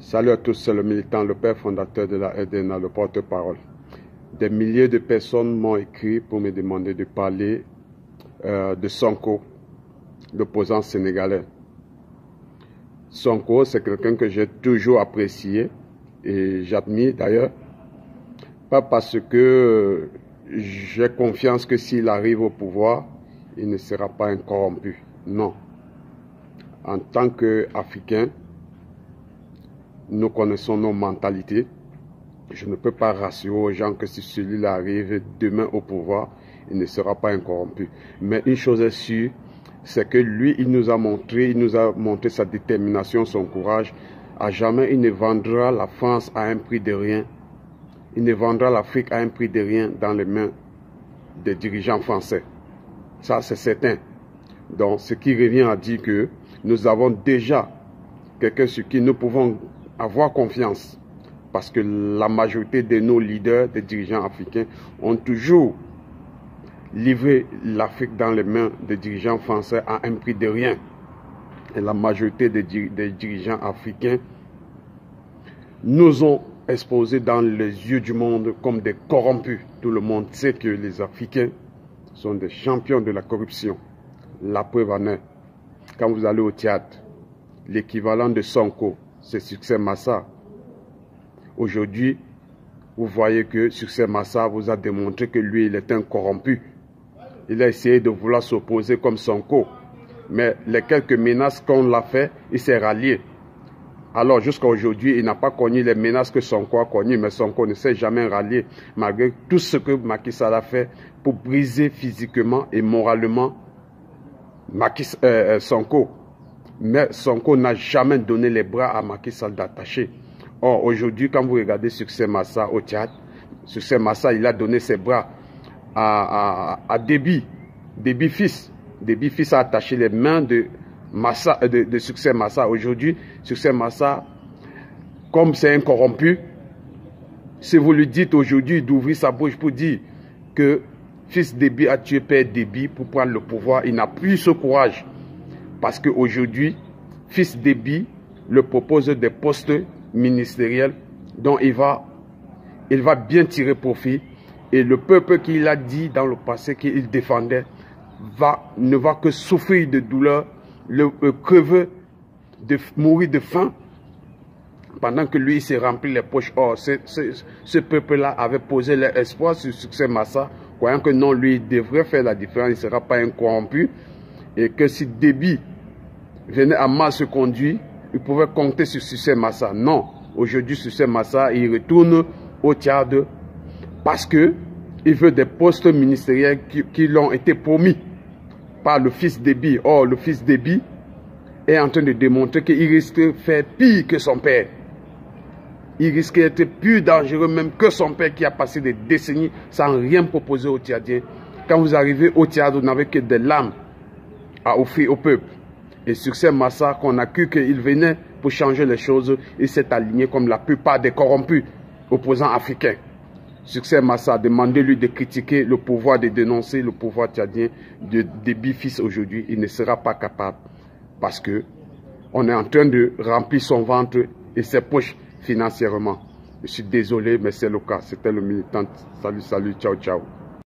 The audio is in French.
Salut à tous, c'est le militant, le père fondateur de la RDNA, le porte-parole. Des milliers de personnes m'ont écrit pour me demander de parler de Sonko, l'opposant sénégalais. Sonko, c'est quelqu'un que j'ai toujours apprécié et j'admire d'ailleurs. Pas parce que j'ai confiance que s'il arrive au pouvoir, il ne sera pas incorrompu. Non. En tant qu'Africains, nous connaissons nos mentalités. Je ne peux pas rassurer aux gens que si celui-là arrive demain au pouvoir, il ne sera pas incorrompu. Mais une chose est sûre, c'est que lui, il nous a montré sa détermination, son courage. À jamais, il ne vendra la France à un prix de rien. Il ne vendra l'Afrique à un prix de rien dans les mains des dirigeants français. Ça, c'est certain. Donc, ce qui revient à dire que nous avons déjà quelqu'un sur qui nous pouvons avoir confiance. Parce que la majorité de nos leaders, des dirigeants africains, ont toujours livré l'Afrique dans les mains des dirigeants français à un prix de rien. Et la majorité des dirigeants africains nous ont exposés dans les yeux du monde comme des corrompus. Tout le monde sait que les Africains sont des champions de la corruption. La preuve en est, quand vous allez au théâtre, l'équivalent de Sonko, c'est Succès Massa. Aujourd'hui, vous voyez que Succès Massa vous a démontré que lui, il est un corrompu. Il a essayé de vouloir s'opposer comme Sonko. Mais les quelques menaces qu'on l'a fait, il s'est rallié. Alors jusqu'à aujourd'hui, il n'a pas connu les menaces que Sonko a connues, mais Sonko ne s'est jamais rallié, malgré tout ce que Macky Sall a fait pour briser physiquement et moralement Sonko. Mais Sonko n'a jamais donné les bras à Macky Sall d'attacher. Or, aujourd'hui, quand vous regardez Succès Massa au théâtre, Succès Massa, il a donné ses bras à Déby. Déby fils. Déby fils a attaché les mains de Succès Massa. Aujourd'hui, Succès Massa, comme c'est un corrompu, si vous lui dites aujourd'hui d'ouvrir sa bouche pour dire que fils Déby a tué père Déby pour prendre le pouvoir, il n'a plus ce courage. Parce qu'aujourd'hui, fils Déby le propose des postes ministériels dont il va bien tirer profit. Et le peuple qu'il a dit dans le passé qu'il défendait ne va que souffrir de douleur, crever, mourir de faim, pendant que lui, il s'est rempli les poches. Or, ce peuple-là avait posé leur espoir sur Succès Massa, croyant que non, lui, il devrait faire la différence, il ne sera pas incorrompu, et que si Déby venait à mal se conduire, il pouvait compter sur Succès Massa. Non, aujourd'hui, Succès Massa, il retourne au Tchad parce que il veut des postes ministériels qui lui ont été promis par le fils Déby. Or, le fils Déby est en train de démontrer qu'il risque de faire pire que son père. Il risque d'être plus dangereux même que son père qui a passé des décennies sans rien proposer aux Tchadiens. Quand vous arrivez au Tchad, vous n'avez que des larmes à offrir au peuple. Et Succès Massa, qu'on a cru qu'il venait pour changer les choses, il s'est aligné comme la plupart des corrompus opposants africains. Succès Massa, demandez-lui de critiquer le pouvoir, de dénoncer le pouvoir tchadien de Déby fils aujourd'hui. Il ne sera pas capable parce que on est en train de remplir son ventre et ses poches financièrement. Je suis désolé, mais c'est le cas. C'était le militant. Salut, salut, ciao, ciao.